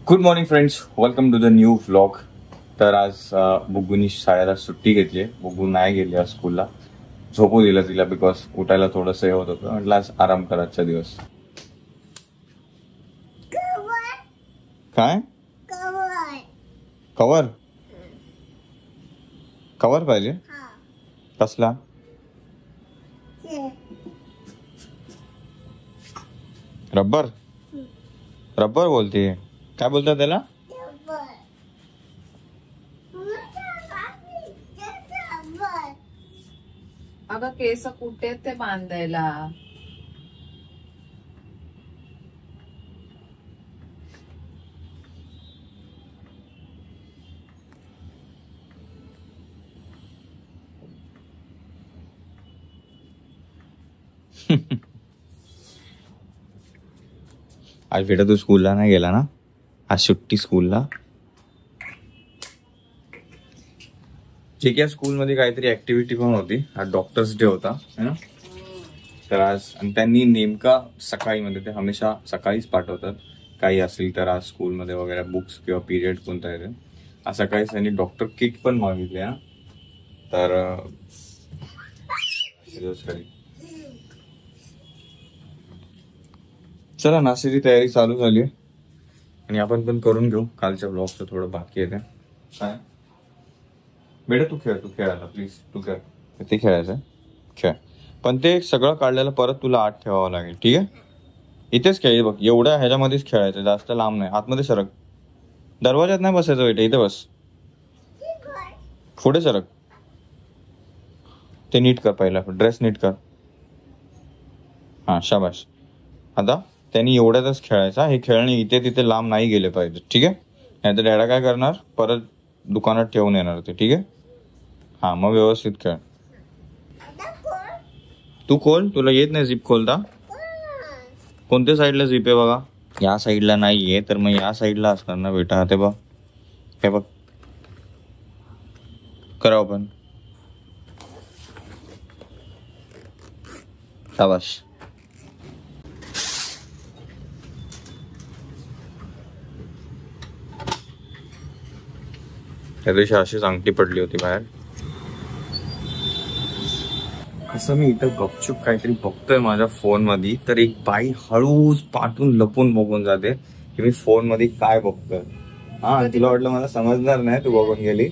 Good morning friends, welcome to the new vlog. तर आज बुग्गूनी शाळेला सुट्टी घेतली. बुग्गू नाही गेली आज स्कूलला. झोपू दिलं तिला बिकॉज उठायला थोडंसं हे होत होतं. म्हटलं आज आराम करायचा दिवस. काय कवर कवर पाहिजे कसला? रबर रबर बोलते. काय बोलतात त्याला? अगं केस कुठे ते बांधायला? आज बेटा तू स्कूलला नाही गेला ना? आज सुट्टी स्कूलला. ठीक आहे. स्कूलमध्ये काहीतरी ऍक्टिव्हिटी पण होती. आज डॉक्टर्स डे होता है ना. तर आज आणि त्यांनी नेमका सकाळी म्हणजे ते हमेशा सकाळीच पाठवतात काही असेल तर. आज स्कूलमध्ये वगैरे बुक्स किंवा पिरियड कोणता आहे आज सकाळीच त्यांनी डॉक्टर किट पण मागितले. हा तर चला नाश्त्याची तयारी चालू झाली आहे आणि आपण पण करून घेऊ. कालच्या ब्लॉगचं थोडं बाकी आहे. काय बेटा तू खेळायला प्लीज तू खेळ. ते खेळायचं खेळ, पण ते सगळं काढलेलं परत तुला आत ठेवावं लागेल. ठीक आहे. इथेच खेळ बघ. एवढ्या ह्याच्यामध्येच खेळायचं, जास्त लांब नाही. आतमध्ये सरक. दरवाजात नाही बसायचं बेटा, इथे बस. पुढे सरक. ते नीट कर पहिला, ड्रेस नीट कर. हा शाबाश. आता त्यांनी एवढ्यातच खेळायचा. हे खेळणे इथे तिथे लांब नाही गेले पाहिजे. ठीक आहे. नाहीतर डॅडा काय करणार, परत दुकानात ठेवून येणार ते. ठीक आहे. हा मग व्यवस्थित खेळ. तू खोल. तुला येत नाही झिप खोलता? कोणत्या साईडला झिप आहे बघा? या साईडला नाहीये तर मग या साईडला असणार ना बेटा. ते बघ, हे बघ. करावं पण. शाबाश. त्या दिवशी अशीच अंगठी पडली होती बाहेर. कसं मी इथं गपचूप काहीतरी बघतोय माझ्या फोन मध्ये, तर एक बाई हळूच पाठून लपून बघून जाते की मी फोन मध्ये काय बघतोय. हा तिला वाटलं मला समजणार नाही, तू बघून गेली.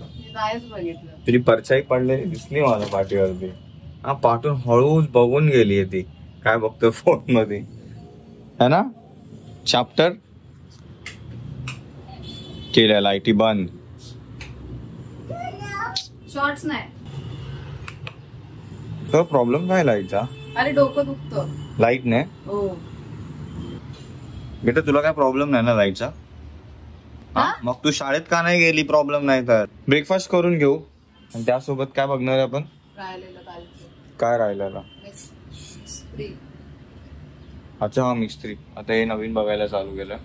तुझी परछाई पडलेली दिसली मला पाठीवरती. हा पाठून हळूच बघून गेली ती काय बघतोय फोन मध्ये, है ना. चॅप्टर केल्या. लाईटी बंद. शॉर्ट्स नाही. तर प्रॉब्लेम काय लाईटचा? अरे डोकं दुखतं. लाईट नाही? हो बेटा तुला काय प्रॉब्लेम नाही ना लाईटचा? मग तू शाळेत का नाही गेली? प्रॉब्लेम नाही तर ब्रेकफास्ट करून घेऊ आणि त्यासोबत काय बघणार आपण? काय राहिलेला? अच्छा हा मिस्त्री. आता हे नवीन बघायला चालू केलं.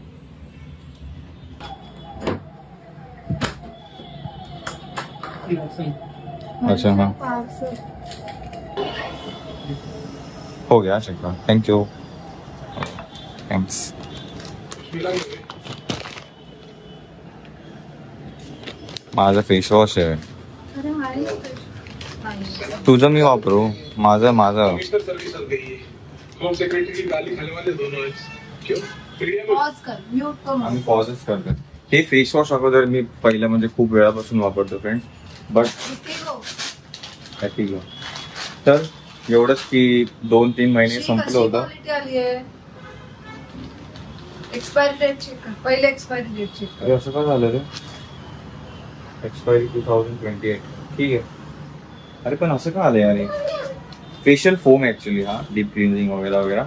अच्छा हाँ हो गया. चेक. Thank you. थैंक्स. माझा फेस वॉश आहे. तुझं मी वापरू? माझं आम्ही पॉजच करतो. हे फेस वॉश अगोदर मी पहिलं म्हणजे खूप वेळापासून वापरतो फ्रेंड्स. बट तर एवढंच की 2-3 महिने संपलं होतं. एक्सपायरी डेट चेक कर. पहिले एक्सपायरी डेट चेक कर. अरे असं का झालं रे? एक्सपायरी 2028. ठीक आहे. अरे पण असं का आलंय अरे? फेशियल फोम ऍक्च्युली हा डीप क्लिन्झिंग वगैरे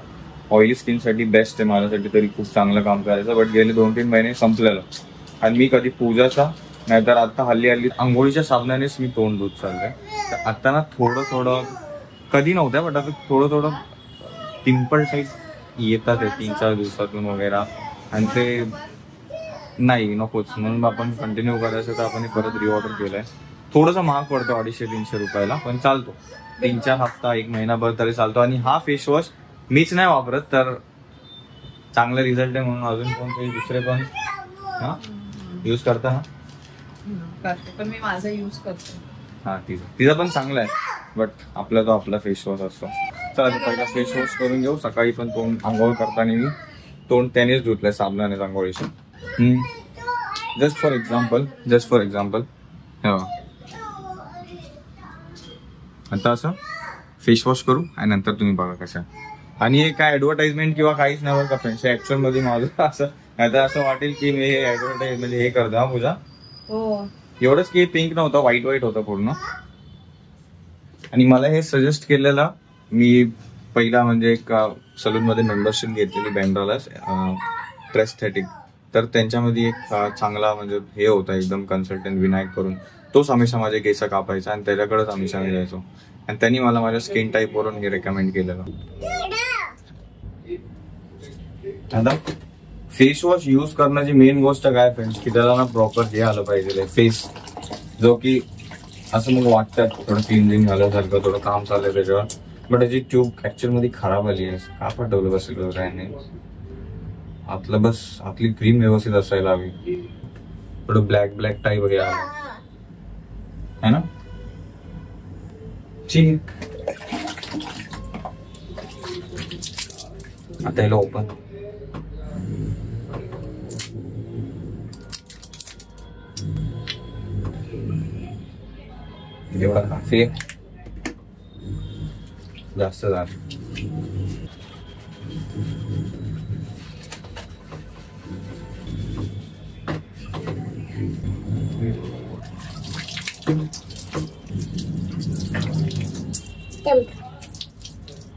ऑइली स्किन साठी बेस्ट आहे. माझ्यासाठी तरी खूप चांगलं काम करायचं. बट गेले 2-3 महिने संपलेलं आणि मी कधी पूजाचा नाहीतर आता हल्ली आंघोळीच्या साबणानेच मी तोंड धुत चाललंय. तर आता ना थोडं कधी नव्हत्या बट आता थोडं पिंपल टाईप येतात 3-4 दिवसातून वगैरे. आणि ते नाही नकोच म्हणून आपण कंटिन्यू करायचं. तर आपण परत रिऑर्डर केलंय. थोडंसं महाग पडतो 250-300 रुपयाला, पण चालतो. 3-4 हफ्ता 1 महिनाभर तरी चालतो. आणि हा फेस वॉश मीच नाही वापरत तर चांगला रिझल्ट आहे म्हणून अजून कोणतरी दुसरे पण हा यूज करता ना? करते, पण मी माझा यूज करते. हा तिचा पण चांगला आहे, बट आपला तो आपला फेस वॉश असतो. चला पहिला फेस वॉश करून घेऊ. सकाळी पण तोंड आंघोळ करताना मी तोंड त्यानेच धुतलंय, साबणाने आंघोळीशी. जस्ट फॉर एक्झाम्पल आता असं फेस वॉश करू आणि नंतर तुम्ही बघा कसं. आणि हे काय ऍडव्हर्टाइजमेंट किंवा काहीच नाही बरं का फ्रेंड्स, ऍक्च्युअल मध्ये माझं असं आता असं वाटेल की मी हे ऍडव्हर्टाइज म्हणजे हे करतो. हा पूजा हो, एवढंच की पिंक नव्हतं, व्हाईट होतं पूर्ण. आणि मला हे सजेस्ट केलेलं, मी पहिला म्हणजे एक सलून मध्ये मेंबरशिप घेतलेली बँड्राला ट्रेस्थेटिक, तर त्यांच्यामध्ये एक चांगला म्हणजे हे होता एकदम कन्सल्टंट विनायक करून, तोच हमेशा माझे केस कापायचा आणि त्याच्याकडेच हमेशा मी जायचो. आणि त्यांनी मला माझ्या स्किन टाईप वरून हे रेकमेंड केलेलं. आता फेस वॉश युज करण्याची मेन गोष्ट काय फ्रेंड्स, की त्याला ना प्रॉपर हे आलं पाहिजे फेस, जो की असं मग वाटतं थोडं क्लिनिंग झाल्यासारखं, थोडं काम चाललंय त्याच्यावर. बट त्याची ट्यूब ऍक्च्युअल मध्ये खराब आली आहे. का पाठवलं बसेल त्याने आतलं, बस आतली क्रीम व्यवस्थित असायला हवी. थोडं ब्लॅक टाईप वगैरे आहे ना. ठीक आता याला ओपन. एवढा काफी जास्त झालं.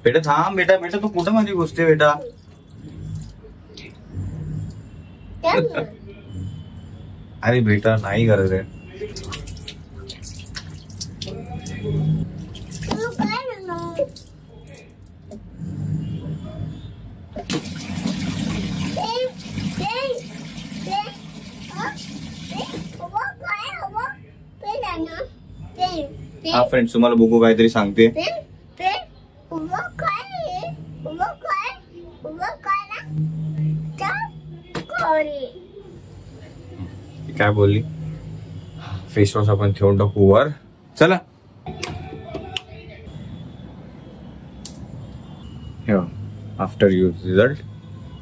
बेटा थांब, बेटा तू कुठं माझी गोष्ट आहे बेटा. अरे बेटा नाही गरज आहे. हा फ्रेंड्स, तुम्हाला बुकू काहीतरी सांगते. काय बोलली? फेस वॉश आपण ठेवून टाकू वर. चला आफ्टर यूज रिझल्ट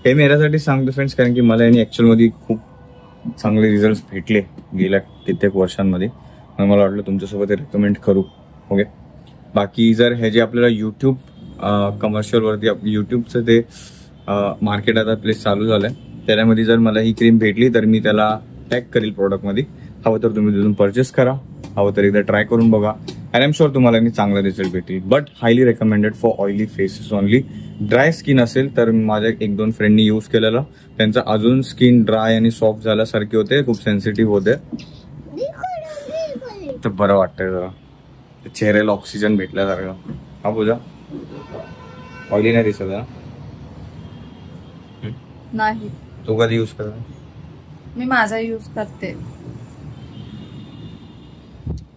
हे मेऱ्यासाठी सांगतो फ्रेंड्स, कारण की मला याने ऍक्च्युअल मध्ये खूप चांगले रिझल्ट भेटले गेल्या कित्येक वर्षांमध्ये. मला वाटलं तुमच्यासोबत रेकमेंड करू. ओके, बाकी जर हे जे आपल्याला युट्यूब कमर्शियल वरती युट्यूबचं ते मार्केट आता प्लेस चालू झालंय, त्याच्यामध्ये जर मला ही क्रीम भेटली तर मी त्याला टॅग करेल प्रोडक्टमध्ये. हवं तर तुम्ही तिथून परचेस करा, हवं तर एकदा ट्राय करून बघा. आय एम शुअर तुम्हाला चांगला रिझल्ट भेटेल. But highly recommended for oily faces only. Dry skin असेल तर माझ्या 1-2 फ्रेंडनी यूज केलेलं, त्यांचं अजून स्किन ड्राय आणि सॉफ्ट झाल्यासारखे होते, खूप सेन्सिटिव्ह होते, तर बरं वाटतंय जरा, चेहऱ्याला ऑक्सिजन भेटल्यासारखं. हा पूजा ऑइली नाही दिसत ना? नाही. तू कधी यूज करता? मी माझा यूज करते.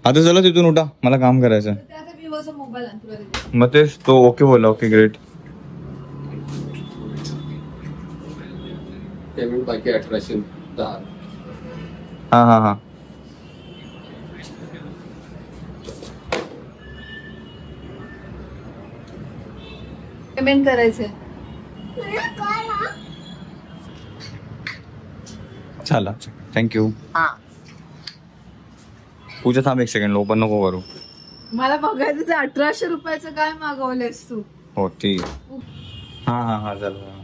आता चला तिथून उठा, मला काम करायचं. मोबाईल मग तेच तो ओके बोला. Okay great. पेमेंट बाकी 1810. हा पेमेंट करायचंय. चला थँक्यू. पूजा थांब 1 सेकंड, ओपन नको करू. मला बघायचं 1800 रुपयाचं काय मागवलेस तू? हो ठीक. हा चला.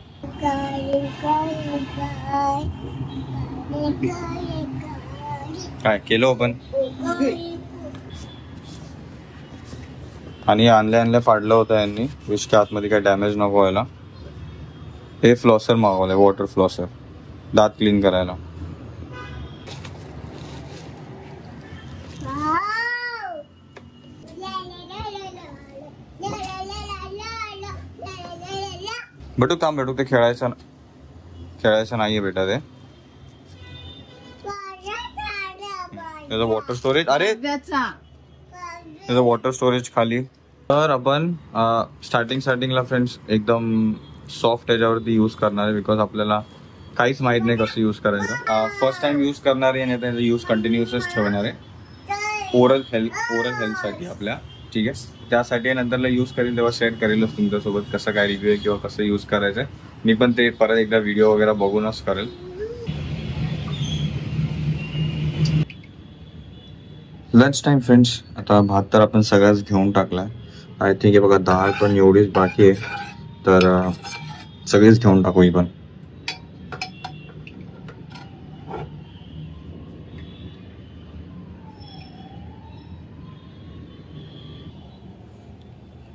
काय केलं ओपन? आणि आणल्या फाडलं होतं यांनी, विश के आतमध्ये काय डॅमेज नको व्हायला. हे फ्लॉसर मागवलंय, वॉटर फ्लॉसर, दात क्लीन करायला. बेटू थांब, बेटू ते खेळायचं नाहीये बेटा. ते त्याचं वॉटर स्टोरेज, अरे त्याचं वॉटर स्टोरेज खाली. तर आपण स्टार्टिंगला फ्रेंड्स एकदम सॉफ्ट याच्यावरती यूज करणार आहे, बिकॉज आपल्याला काहीच माहित नाही कसं यूज करायचं. फर्स्ट टाइम यूज करणार आहे आणि त्याचा यूज कंटिन्युअसच ठेवणार आहे ओरल हेल्थसाठी आपल्या. ठीक आहे, त्यासाठी नंतरला यूज करेल तेव्हा शेअर करेलच तुमच्यासोबत कसं काय रिव्ह्यू आहे किंवा कसं यूज करायचं आहे. मी पण ते परत एकदा व्हिडिओ वगैरे बघूनच करेल. Lunch time friends. आता भात तर आपण सगळ्याच घेऊन टाकलाय. आय थिंक हे बघा डाळ पण एवढीच बाकी आहे, तर सगळीच घेऊन टाकू ही पण.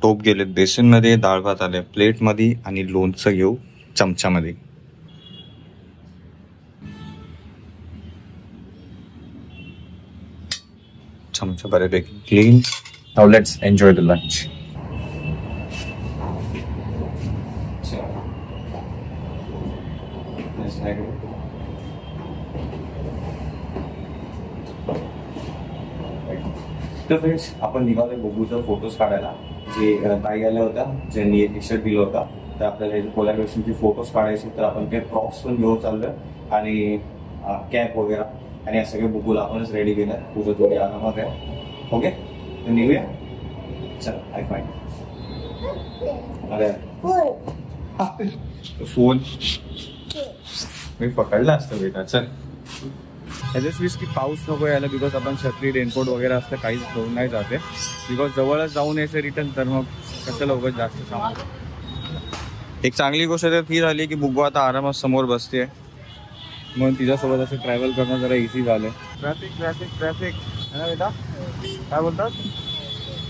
टोप गेले बेसिनमध्ये, डाळ भात आले प्लेटमध्ये आणि लोणचं घेऊ चमच्यामध्ये. चमचा बऱ्यापैकी clean. Now let's enjoy the lunch. तर फ्रेंड्स आपण निघालोय बघूचा फोटोज काढायला. जे ताई आल्या होत्या ज्यांनी टी शर्ट दिलं होता, तर आपल्याला कोलॅबरेशनचे फोटोज काढायचे. तर आपण ते प्रॉप्स पण घेऊन चाललोय आणि कॅप वगैरे आणि या सगळे बुकूला आपणच रेडी केलं. पूजा थोडी आरामात आहे. ओके, तर निघूया. चल आय फाईन. अरे फोन मी पकडला असतं बेटा. चल ह्याच्याच वीस की पाऊस नको यायला, बिकॉज आपण छत्री रेनकोट वगैरे असतं काहीच घेऊन नाही जाते. बिकॉज जवळच जाऊन यायचं रिटर्न, तर मग कसं लवकर जास्त सांगतो. एक चांगली गोष्ट तर ती झाली की बुग्गू आता आरामात समोर बसते, म्हणून तिच्यासोबत असं ट्रॅव्हल करणं जरा इझी झालं. ट्रॅफिक ट्रॅफिक ट्रॅफिक है ना बेटा, काय बोलतात?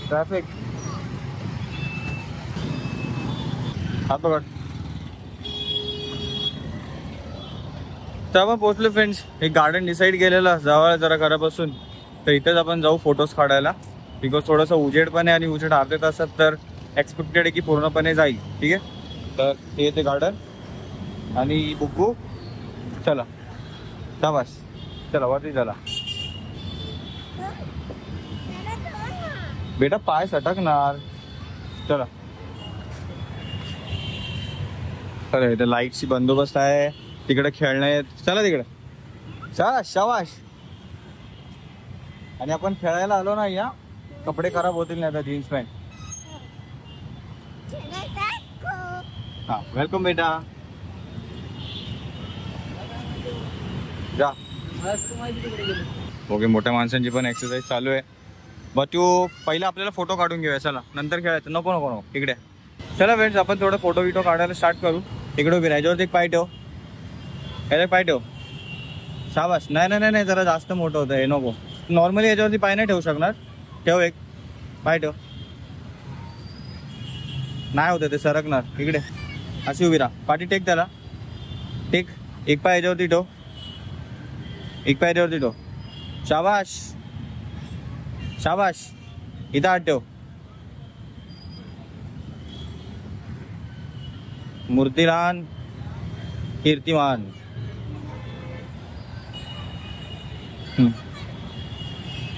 ट्रॅफिक. हात पकड. तर आपण पोहोचलो फ्रेंड्स. एक गार्डन डिसाईड केलेलं जवळ जरा घरापासून, तर इथेच आपण जाऊ फोटोज काढायला. बिकॉज थोडंसं उजेड पण आहे आणि उजेड अर्धे तासात तर एक्सपेक्टेड आहे की पूर्णपणे जाईल. ठीक आहे, तर हे येते गार्डन आणि बुग्गू. चला शाबास, चला वरती चला बेटा, पाय सटकणार. चला अरे इथे लाईटची बंदोबस्त आहे, तिकडे खेळणं आहे. चला तिकडे चला शाबाश. आणि आपण खेळायला आलो ना, या कपडे खराब होतील नाही आता. Jeans pant. हा वेलकम बेटा. जा. ओके, मोठ्या माणसांची पण एक्सरसाइज चालू आहे. बच्चू पहिला आपल्याला फोटो काढून घेऊया. चला नंतर खेळायचं. नको नको नको इकडे. चला फ्रेंड्स, आपण थोडं फोटो विटो काढायला स्टार्ट करू. इकडे उभी याच्यावरती एक पाय ठेव, याला पाय ठेव. शाबास. नाही नाही नाही, जरा जास्त मोठं होतं हे, नको. नॉर्मली याच्यावरती पाय नाही ठेवू शकणार. ठेव एक पाय ठेव. नाही होतं ते सरकणार. इकडे अशी उभी राहा. पाठी टेक, त्याला टेक. एक पाय याच्यावरती ठेव, एक पाय याच्यावरती ठेव. शाबाश शाबाश. इथं हात ठेव. मूर्तिमान कीर्तिमान.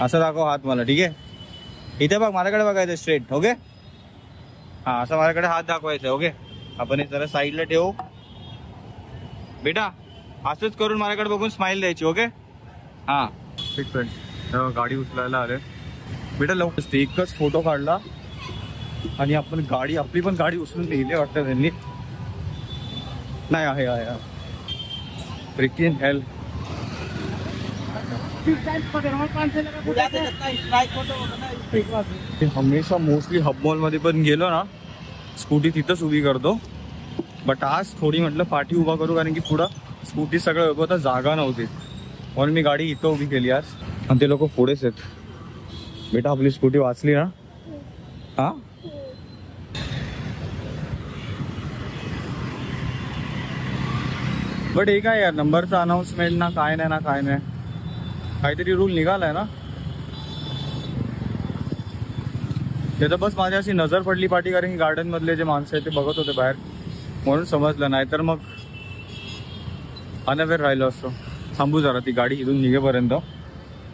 असं दाखव हात मला. ठीक आहे, इथे बघ, माझ्याकडे बघायचं स्ट्रेट. ओके, हा असं माझ्याकडे हात दाखवायचा. ओके, आपण हे जरा साईडला ठेवू बेटा. असंच करून माझ्याकडे बघून स्माइल द्यायची. ओके, हा ठीक फ्रेंड. गाडी उचलायला आले बेटा. लवकर एकच फोटो काढला आणि आपण गाडी, आपली पण गाडी उचलून लिहिली वाटतं त्यांनी. नाही आहे आहे फ्रिकिंग हेल. हमेशा मोस्टली हब मॉल मध्ये पण गेलो ना, स्कूटी तिथंच उभी करतो. बट आज थोडी म्हटलं पाठी उभा करू, कारण की पुढं स्कूटी सगळं उभं होतं, जागा नव्हती, म्हणून मी गाडी इथं उभी केली आज. आणि ते लोक पुढेच आहेत. बेटा आपली स्कूटी वाचली ना. हा बट हे काय यार, नंबरचं अनाउन्समेंट ना काय नाही ना काय नाही. काहीतरी रूल निघालाय ना त्याचा. बस माझी अशी नजर पडली पाठी, कारण की गार्डन मधले जे माणसं आहेत ते बघत होते बाहेर, म्हणून समजलं. नाही तर मग अनअवेअर राहिलो असतो. थांबू जरा ती गाडी इथून निघेपर्यंत,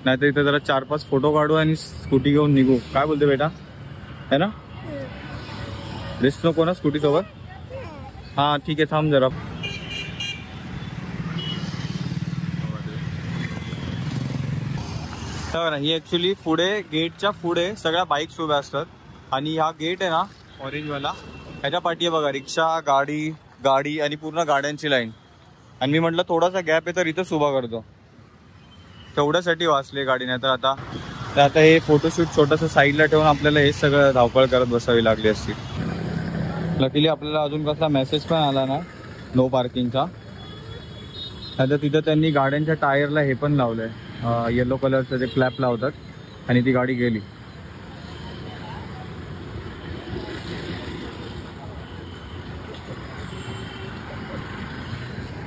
नाहीतर इथे जरा 4-5 फोटो काढू आणि स्कूटी घेऊन निघू. काय बोलते बेटा, है ना? रिस्क नको ना स्कूटी सोबत. हा ठीक आहे, थांब जरा. तर ही ॲक्च्युली पुढे गेटच्या पुढे सगळ्या बाईक्स उभ्या असतात आणि हा गेट आहे ना ऑरेंजवाला, ह्याच्या पाठी आहे बघा रिक्षा, गाडी आणि पूर्ण गाड्यांची लाईन. आणि मी म्हटलं थोडासा गॅप आहे तर इथंच उभा करतो, तेवढ्यासाठी वाचली गाडी. नाही तर आता हे फोटोशूट छोटंसं साईडला ठेवून आपल्याला हे सगळं धावपळ करत बसावी लागली असती. लकीली आपल्याला अजून कसला मेसेज पण आला ना नो पार्किंगचा. आता तिथं त्यांनी गाड्यांच्या टायरला हे पण लावलंय, येलो कलरचं जे क्लॅप लावतात, आणि ती गाडी गेली.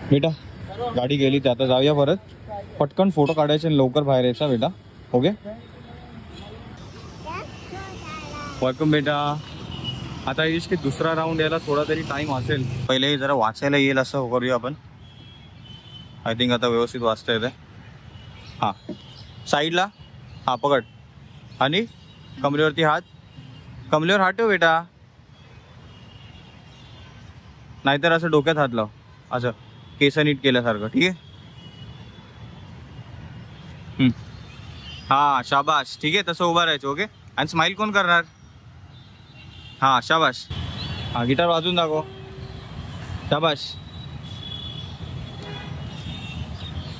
बेटा गाडी गेली ते आता जाऊया परत, पटकन फोटो काढायचे आणि लवकर बाहेर यायचा बेटा. ओके वेलकम बेटा. आता येईस की दुसरा राऊंड यायला थोडा तरी टाइम असेल, पहिले जरा वाचायला येईल असं करूया आपण. आय थिंक आता व्यवस्थित वाचता येते. हां साईडला, हां पकड आणि कमरेवरती हात, कमरेवर हात ठेव बेटा, नाहीतर असं डोक्यात हात लाव, असं केस नीट केल्यासारखं. ठीक आहे. हां शाबाश. ठीक आहे तसं उभा राहायचं. ओके. आणि स्माइल कोण करणार? हां शाबाश. हां गिटार वाजून दाखव. शाबाश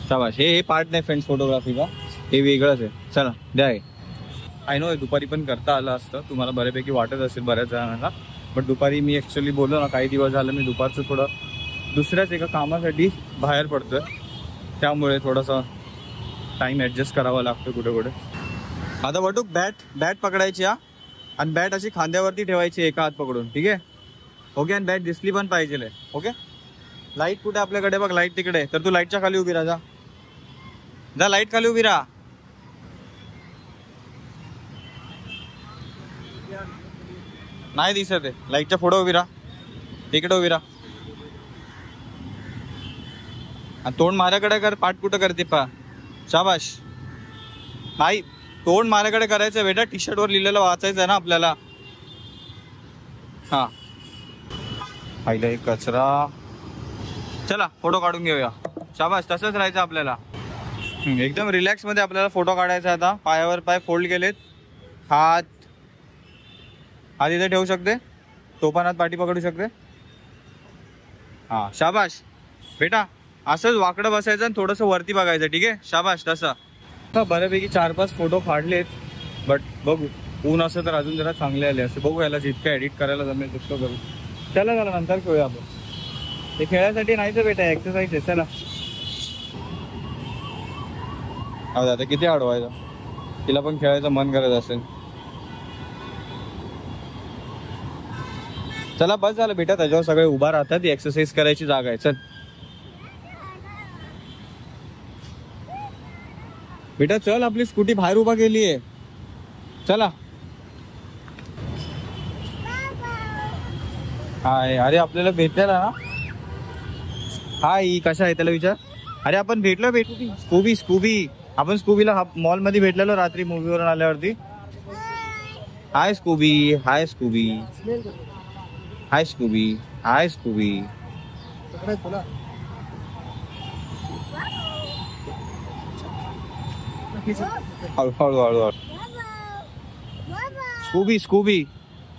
शाबाश. हे पार्ट नाही फ्रेंड्स फोटोग्राफीचा, हे वेगळंच आहे. चला द्या. आय नो दुपारी पण करता आलं असतं, तुम्हाला बऱ्यापैकी वाटत असेल बऱ्याच जणांना, बट दुपारी मी ॲक्च्युली बोललो ना काही दिवस झालं मी दुपारचं थोडं दुसऱ्याच एका कामासाठी बाहेर पडतोय, त्यामुळे थोडासा टाइम ॲडजस्ट करावा लागतो कुठे कुठे. आता बटूक बॅट पकडायची हा, आणि बॅट अशी खांद्यावरती ठेवायची एका हात पकडून. ठीक आहे. ओके. आणि बॅट दिसली पण पाहिजे. ओके. लाईट कुठे आपल्याकडे बघ, लाईट तिकडे, तर तू लाईटच्या खाली उभी राहा. जा लाईट खाली उभी राहा. नाही दिसत आहे, लाईटच्या पुढे उभी राहा, तिकडे उभी राहा. आणि तोंड माझ्याकडे कर, पाठ कुठं करते पा. शाबाश. नाही तोंड माझ्याकडे करायचं बेटा, टी शर्टवर लिहिलेलं वाचायचं आहे ना आपल्याला. हां पाहिलं एक कचरा. चला फोटो काढून घेऊया. शाबाश. तसंच राहायचं आपल्याला, एकदम रिलॅक्समध्ये आपल्याला फोटो काढायचा. आता पायावर पाय फोल्ड केलेत, हात इथे ठेवू शकते, तो पण हात पाठी पकडू शकते. हां शाबाश बेटा. असंच वाकडं बसायचं आणि थोडंसं वरती बघायचं. ठीक आहे. शाबाश. तसं बऱ्यापैकी 4-5 फोटो काढलेत, बट बघू ऊन असं तर अजून जरा चांगले आले असते. बघू याला जितकं एडिट करायला जमेल तितकं करू. चला नंतर खेळूया आपण. ते खेळायसाठी नाहीच बेटा, एक्सरसाइज आहे. चला आता किती अडवायचं, तिला पण खेळायचं मन करत असेल. चला बस झालं बेटा, त्याच्यावर सगळे उभा राहतात, एक्सरसाइज करायची जागा आहे. चल बेटा चल, आपली स्कूटी बाहेर उभा केली आहे. चला. हाय. अरे आपल्याला भेटलेला ना. हाय कशा आहे त्याला विचार. अरे आपण भेटलो स्कूबी. आपण स्कूबीला मॉल मध्ये भेटलेलो रात्री मूवीवरून आल्यावरती. हाय स्कूबी. हाय स्कूबी. हाय स्कूबी. हाय स्कूबी. हळू.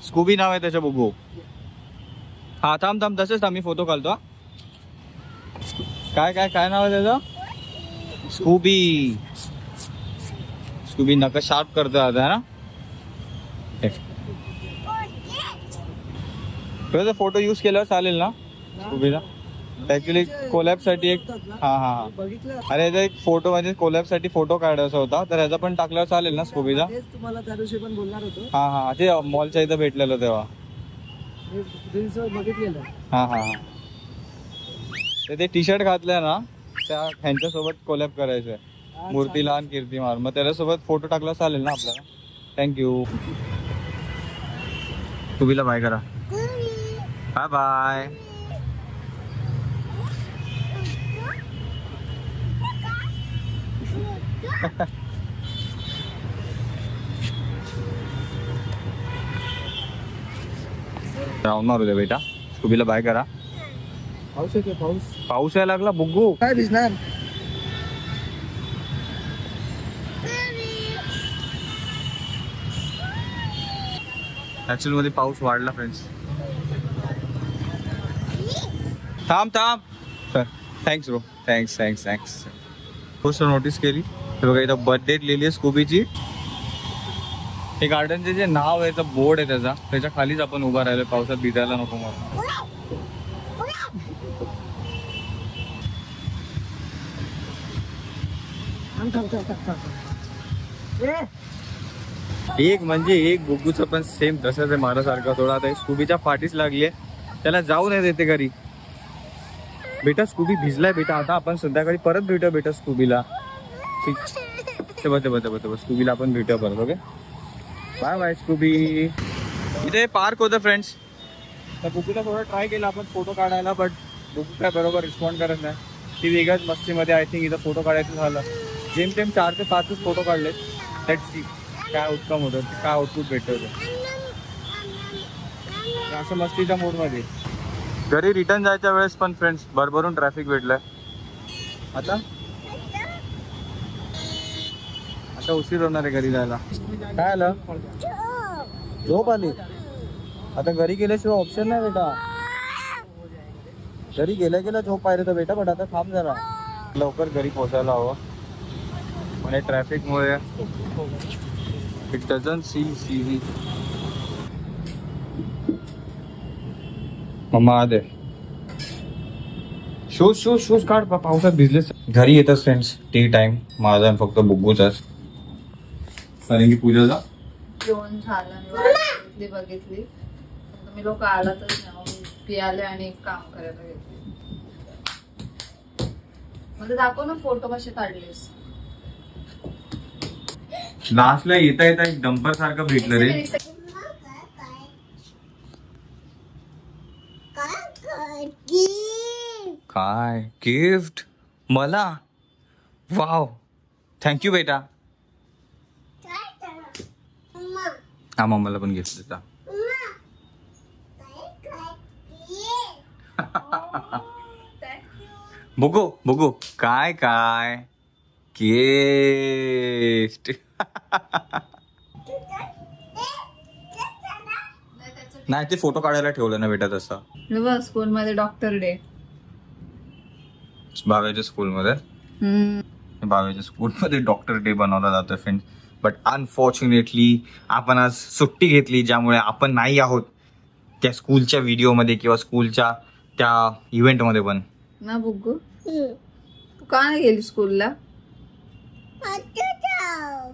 स्कूबी नाव आहे त्याच्या बघू. हा थांब तसंच आम्ही फोटो काढतो. काय नाव आहे त्याचं. स्कूबी नका शार्प करतो आता ना. फोटो यूज केल्यावर चालेल ना स्कूबीला. ऍक्च्युली कोलॅब साठी एक हा अरे एक फोटो म्हणजे कोलॅब साठी फोटो काढायचा होता, तर ह्याचा पण टाकल्यावर चालेल ना स्कूबीचा. तुम्हाला त्या दिवशी पण बोलणार होतो. हा ते मॉलच्या इथं भेटलेलं तेव्हा बघितलेलं. हा ते टी शर्ट घातलंय ना, त्या ह्यांच्यासोबत कोलॅब करायचंय, मूर्तीला आणि कीर्तिमान. मग त्याच्यासोबत फोटो टाकला चालेल ना आपल्याला. थँक्यू. स्कूबीला बाय करा. Bye bye. राऊंड मारू दे बेटा. स्कूबीला बाय करा. पाऊस येतो. पाऊस यायला लागला बुग्गू. काय भिजणार. ऍक्च्युअल मध्ये पाऊस वाढला फ्रेंड्स. थांब सर. Thanks bro. थँक्स. गोष्ट नोटीस केली हे बघा, इथं बर्थडे लिहिली आहे स्कूबीची. हे गार्डनचे जे नाव आहे, त्याचा बोर्ड आहे त्याच्या खालीच आपण उभा राहिलो, पावसात भिजायला नको म्हणून. एक म्हणजे एक बुग्गूचं पण सेम तसंच आहे माझ्यासारखं. थोडा आता स्कूबीच्या पाठीच लागली आहे, त्याला जाऊ नाही देते घरी. बेटा स्कूबी भिजलाय बेटा, आता आपण संध्याकाळी परत भेटूया बेटा स्कूबीला. स्कूबीला आपण भेटूया परत. Okay bye Scooby. इथे पार्क होतं फ्रेंड्स. तर बुग्गूला थोडं ट्राय केला आपण फोटो काढायला, बट बुग्गू काय बरोबर रिस्पॉन्ड करत नाही. ती वेगळ्याच मस्तीमध्ये आय थिंक इथं फोटो काढायचं झालं. जेमतेम 4 ते 5 फोटो काढलेत. लेट्स सी काय आउटकम होतं, काय आउटपुट भेटतं. असं मस्तीच्या मूडमध्ये घरी रिटर्न जायच्या वेळेस पण फ्रेंड्स भरभरून ट्रॅफिक भेटलंय. आता उशीर होणार आहे घरी जायला. काय आलं, झोप आली. आता घरी गेल्याशिवाय ऑप्शन नाही बेटा. घरी गेल्या झोप पाहिजे तर बेटा, पण आता थांब जरा. लवकर घरी पोहोचायला हवं, म्हणजे ट्रॅफिकमुळे इट डझंट सीम इझी. मम्मा आदे शूज काढ, पावसात भिजलेच. घरी येतात फ्रेंड्स टी टाइम माझा फक्त बुग्गूचाच. कारण की पूजाचा जेवण झालं बघितली तुम्ही लोक आला तर ती आले आणि एक काम करायला घेतले. मला दाखव ना फोटो कसे काढलेस. लास्टला येता एक डंपर सारखं भेटलं रे. काय गिफ्ट मला. वाव थँक्यू बेटा. हा मम्माला पण गिफ्ट देता. बघू काय गिफ्ट. नाही ते फोटो काढायला ठेवलं ना बेटा तसं. स्कूल मध्ये डॉक्टर डे. भाव्याच्या स्कूलमध्ये डॉक्टर डे बनवला जातो फ्रेंड्स. बट अनफॉर्च्युनेटली आपण आज सुट्टी घेतली, ज्यामुळे आपण नाही आहोत त्या स्कूलच्या व्हिडिओमध्ये किंवा स्कूलच्या त्या इव्हेंटमध्ये पण ना. बुग्गू तू का नाही गेली स्कूलला.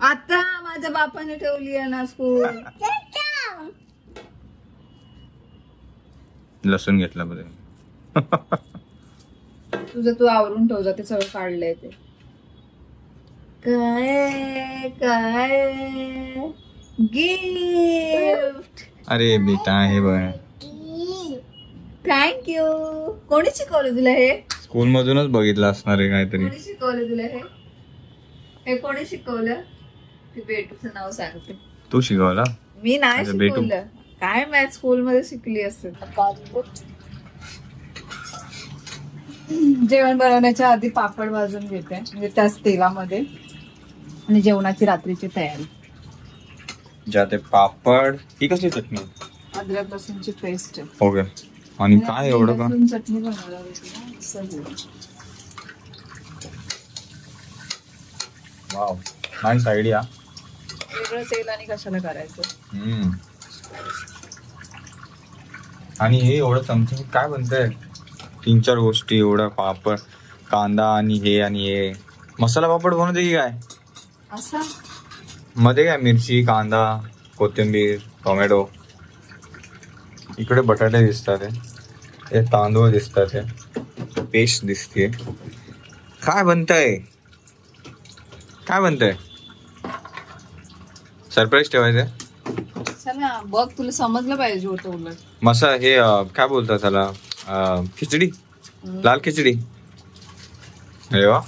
आता माझ्या बापाने ठेवली आहे ना स्कूल. लसूण घेतला बरं. तुझं तू आवरून ठेव जा, ते सगळं काढलंय ते. काय गिफ्ट. अरे बेटा हे बघ. थँक्यू. कोणी शिकवलं तुला हे. स्कूल मधूनच बघितलं असणार आहे काहीतरी. कोणी शिकवलं तुला हे कोणी शिकवलं. ते बेटूचं नाव सांगते. तू शिकवला. मी नाही शिकवलं. काय मॅथ स्कूल मध्ये शिकली असते. जेवण बनवण्याच्या आधी पापड भाजून घेते, म्हणजे त्याच तेलामध्ये, आणि जेवणाची रात्रीची तयारी. ज्यात पापड. ही कसली चटणी. अद्रक लसूणची पेस्ट. ओके. आणि काय एवढं का चटणी बनवायला. Wow nice idea. वेगळं तेल आणि कशाला करायचं. आणि हे एवढं चमचमीत काय बनतंय. 3-4 गोष्टी, एवढा पापड, कांदा आणि हे मसाला पापड बनवते की काय. असा मध्ये काय मिरची, कांदा, कोथिंबीर, टोमॅटो. इकडे बटाटे दिसतात, हे तांदूळ दिसतात, हे पेस्ट दिसते. काय बनतंय सरप्राईज ठेवायचंय. चला बघ, तुला समजलं पाहिजे होतं उलट. मसा हे काय बोलतात त्याला, खिचडी, लाल खिचडी. अरे वा.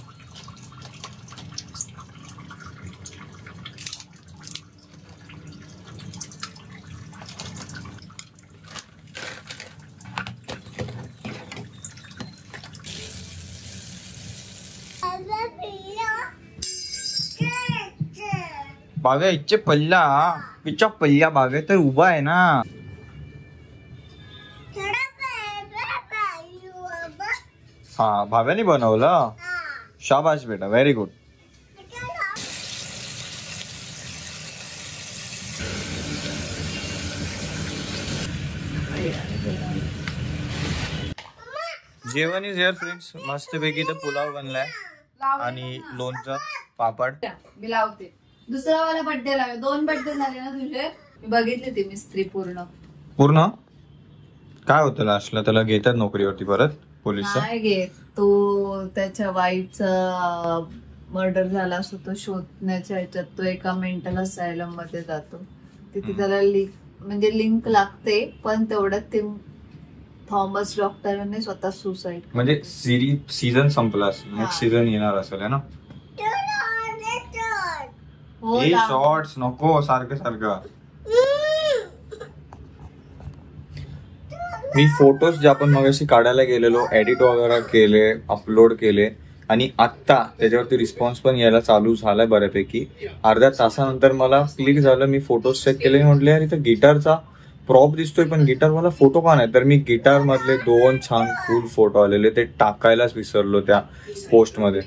भाव्या इच्छे पल्ला पिच्चा पल्ल्या भाव्या तर उभा आहे ना. हा भाव्याने बनवलं. शाबाश बेटा, व्हेरी गुड. जेवण इज हिअर फ्रेंड्स. मस्तपैकी तर पुलाव बनलाय आणि लोणचं पापड. मी लावते. दुसरा वाला बर्थडे लावे. 2 बर्थडे झाले ना तुझे. मी बघितली ती मिस्त्री पूर्ण काय होतं लास्टला? त्याला घेतात नोकरीवरती परत पोलीस? नाही घेत. तो त्याच्या वाईफचा मर्डर झाला असतो तो शोधण्याच्या ह्याच्यात तो एका मेंटल असायलम मध्ये जातो. तिथे त्याला लिंक लागते, पण तेवढ्यात ते थॉमस डॉक्टरांनी स्वतः सुसाईड. म्हणजे सीझन संपला, नेक्स्ट सीझन येणार असेल ना. शॉर्ट्स नको सारखं. मी फोटोज जे आपण मगाशी काढायला गेलेलो, एडिट वगैरे केले, अपलोड केले आणि आत्ता त्याच्यावरती रिस्पॉन्स पण यायला चालू झालाय बऱ्यापैकी. अर्ध्या तासानंतर मला क्लिक झालं, मी फोटोज चेक केले, म्हटले यार इथं गिटारचा प्रॉप दिसतोय पण गिटार मला फोटो का नाही. तर मी गिटार मधले 2 छान कूल फोटो आलेले ते टाकायलाच विसरलो त्या पोस्ट मध्ये.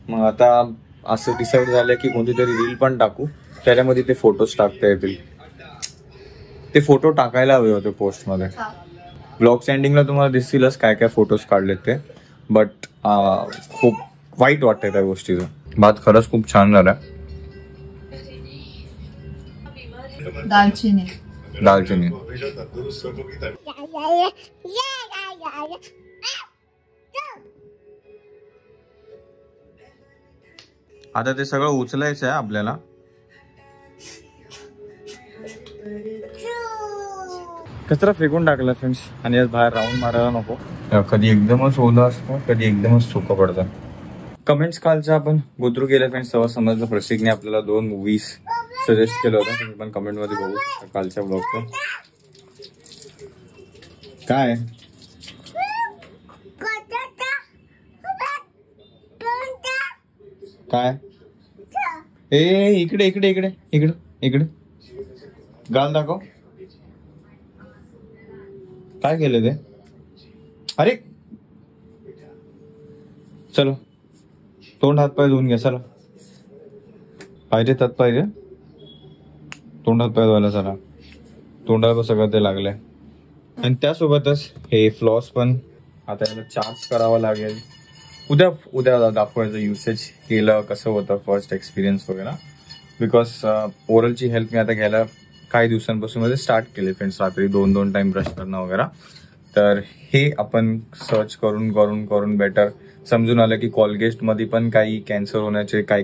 मग आता असं डिसाईड झालं की कोणती तरी रील पण टाकू, त्याच्यामध्ये ते फोटोज टाकता येतील. ते फोटो टाकायला हवे होते पोस्ट मध्ये. ब्लॉग एंडिंगला तुम्हाला दिसतीलच काय काय फोटोज काढलेत ते. बट खूप वाईट वाटतंय त्या गोष्टीचं. भात खरंच खूप छान झाला. दालचिनी आता ते सगळं उचलायचं आहे आपल्याला. कचरा फेकून टाकला फ्रेंड्स. आणि आज बाहेर राऊंड मारायला नको. कधी एकदमच ओलं असतं, कधी एकदमच सुकं पडतं. कमेंट्स कालच्या आपण गोथ्रू केल्या फ्रेंड्स, तेव्हा समजलं प्रसिकने आपल्याला 2 मूवीज सजेस्ट केलं होतं. तुम्ही पण कमेंट मध्ये बघू शकता कालच्या ब्लॉगचं. काय काय इकडे इकडे इकडे इकडे इकडे गाल दाखव. काय केलं ते? अरे चलो तोंड हात पाय धुवून घ्या. चला पाहिजे तात पाहिजे तोंड हात पाय धुवायला. चला तोंडाला सगळं ते लागलंय. आणि त्यासोबतच हे फ्लॉस पण आता याला चार्ज करावा लागेल. उद्या दाखवायचं युसेज केलं कसं होतं, फर्स्ट एक्सपिरियन्स वगैरे. बिकॉज ओरलची हेल्प मी आता घ्यायला काही दिवसांपासून मध्ये स्टार्ट केले फ्रेंड्स. रात्री 2 टाइम ब्रश करणं वगैरे. तर हे आपण सर्च करून बेटर समजून आलं की कॉलगेट मध्ये पण काही कॅन्सर होण्याचे काय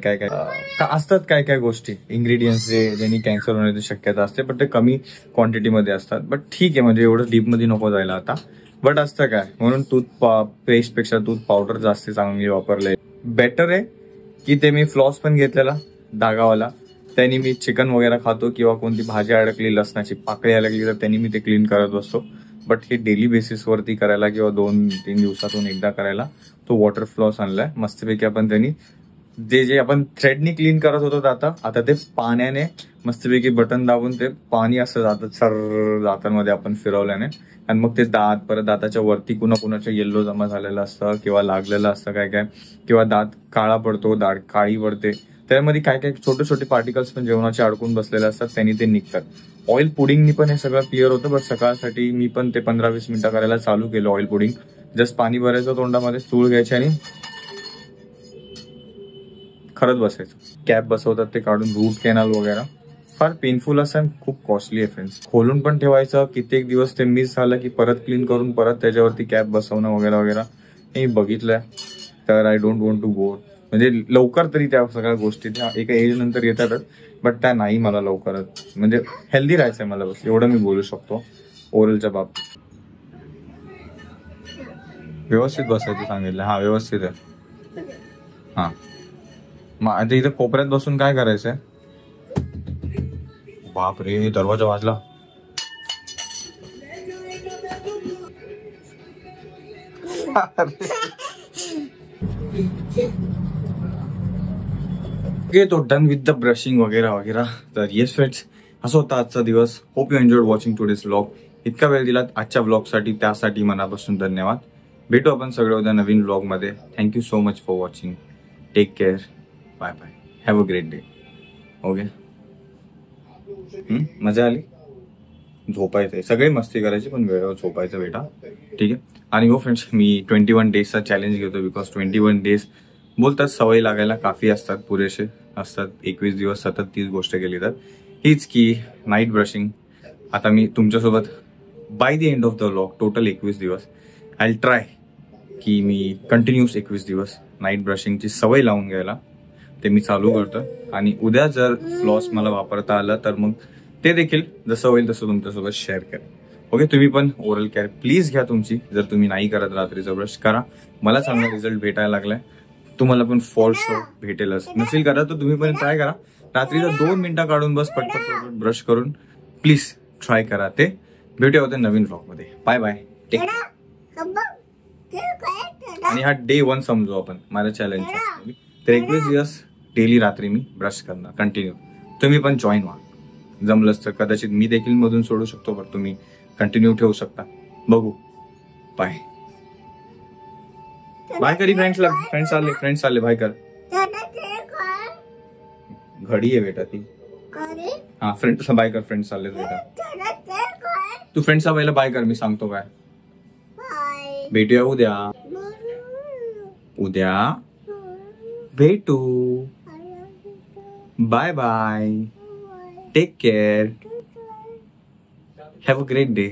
असतात, काय गोष्टी इंग्रेडियंट्स ज्यांनी कॅन्सर होण्याची शक्यता असते, पण ते कमी क्वांटिटीमध्ये असतात. बट ठीक आहे, म्हणजे एवढं डीप मध्ये नको जायला आता. बट असतं काय, म्हणून पेस्ट पेक्षा टूथ पावडर जास्त चांगली वापरले बेटर आहे. की ते मी फ्लॉस पण घेतलेला धागावाला, त्यांनी मी चिकन वगैरे खातो किंवा कोणती भाजी अडकली, लसणाची पाकळी अडकली तर त्यांनी मी ते क्लीन करत बसतो. बट हे डेली बेसिसवरती करायला किंवा 2-3 दिवसातून एकदा करायला तो वॉटर फ्लॉस आणलाय मस्तपैकी. आपण त्यांनी जे आपण थ्रेडनी क्लीन करत होतो आता ते पाण्याने मस्तपैकी बटन दाबून ते पाणी असं जातं सर दातांमध्ये आपण फिरवल्याने. आणि मग ते दात परत दाताच्या वरती कुणाच्या येल्लो जमा झालेलं असतं किंवा लागलेलं असतं काय किंवा दात काळा पडतो, दात काळी पडते, त्यामध्ये काय छोटे पार्टिकल्स पण जेवणाचे अडकून बसलेले असतात, त्यांनी ते निघतात. ऑइल पुडिंगनी पण हे सगळं क्लिअर होतं. बट सकाळसाठी मी पण ते 15-20 मिनिटं करायला चालू केलं ऑइल पुडिंग. जस्ट पाणी भरायचं तोंडामध्ये, चूळ घ्यायची आणि खरंच बसायचं. कॅप बसवतात ते काढून, रूट कॅनल वगैरे फार पेनफुल असं खूप कॉस्टली आहे फ्रेंड्स. खोलून पण ठेवायचं, कित्येक दिवस ते मिस झालं की परत क्लीन करून परत त्याच्यावरती कॅप बसवणं वगैरे हे बघितलंय. तर I don't want to go. म्हणजे लवकर तरी त्या सगळ्या गोष्टी त्या एका एज नंतर येतातच, बट त्या नाही मला लवकरच. म्हणजे हेल्दी राहायचंय मला, बस एवढं मी बोलू शकतो ओरलच्या बाबतीत. व्यवस्थित बसायचं सांगितलं. हा व्यवस्थित आहे. हा मग आता इथं कोपऱ्यात बसून काय करायचंय? बापरे, दरवाजा वाजला. ओके, तो डन विथ द ब्रशिंग वगैरे वगैरे. तर येस फ्रेंड्स, असं होता आजचा दिवस. Hope you enjoyed watching today's vlog. इतका वेळ दिलात आजच्या व्लॉगसाठी, त्यासाठी मनापासून धन्यवाद. भेटू आपण सगळे उद्या नवीन व्लॉगमध्ये. Thank you so much for watching. Take care. Bye bye. Have a great day. Okay, मजा आली. झोपायचंय, सगळे मस्ती करायची पण वेळेवर झोपायचं बेटा. ठीक आहे. आणि हो फ्रेंड्स, मी 21 डेजचा चॅलेंज घेतो. बिकॉज 21 डेज बोलतात सवय लागायला काफी असतात, पुरेसे असतात. 21 दिवस सतत तीच गोष्ट केली तर हीच की नाईट ब्रशिंग. आता मी तुमच्यासोबत by the end of the vlog total 21 दिवस आय ट्राय की मी कंटिन्यूस 21 दिवस नाईट ब्रशिंगची सवय लावून घ्यायला. ते मी चालू करतो. आणि उद्या जर फ्लॉस मला वापरता आलं तर मग ते देखील जसं होईल तसं तुमच्यासोबत शेअर करेन. ओके, तुम्ही पण ओरल केअर प्लीज घ्या तुमची. जर तुम्ही नाही करत रात्रीचा ब्रश करा. मला चांगला रिझल्ट भेटायला लागलाय, तुम्हाला पण फॉर शुअर भेटेलच. नसेल करा तर तुम्ही पण ट्राय करा. रात्रीचा 2 मिनिटं काढून बस पटपट ब्रश करून प्लीज ट्राय करा ते. भेटूया होते नवीन व्लॉग मध्ये. Bye bye. टेक. आणि हा डे 1 समजू आपण माझ्या चॅलेंजचा. तर 21 दिवस डेली रात्री मी ब्रश करणार कंटिन्यू. तुम्ही पण जॉईन व्हा. जमलंच तर कदाचित मी देखील मधून सोडू शकतो, पण तुम्ही कंटिन्यू ठेवू शकता. बघू. बाय बाय करी फ्रेंड्सला. फ्रेंड्स आले बाय कर. घडी आहे बेटा ती. हा, फ्रेंड्सला बाय कर. फ्रेंड्स आले बेटा. तू फ्रेंड्सला पहिला बाय कर, मी सांगतो काय. भेटूया उद्या. उद्या भेटू. Bye bye. Take care. Have a great day.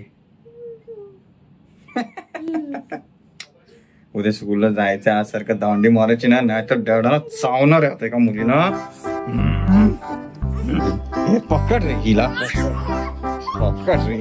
उद्या स्कूलला जायचं. आज सारखं दांडी मारायची ना, नाही तर डॅडाला चावणार आहे एका मुलीनं. पकड रे हिला, पकड रे.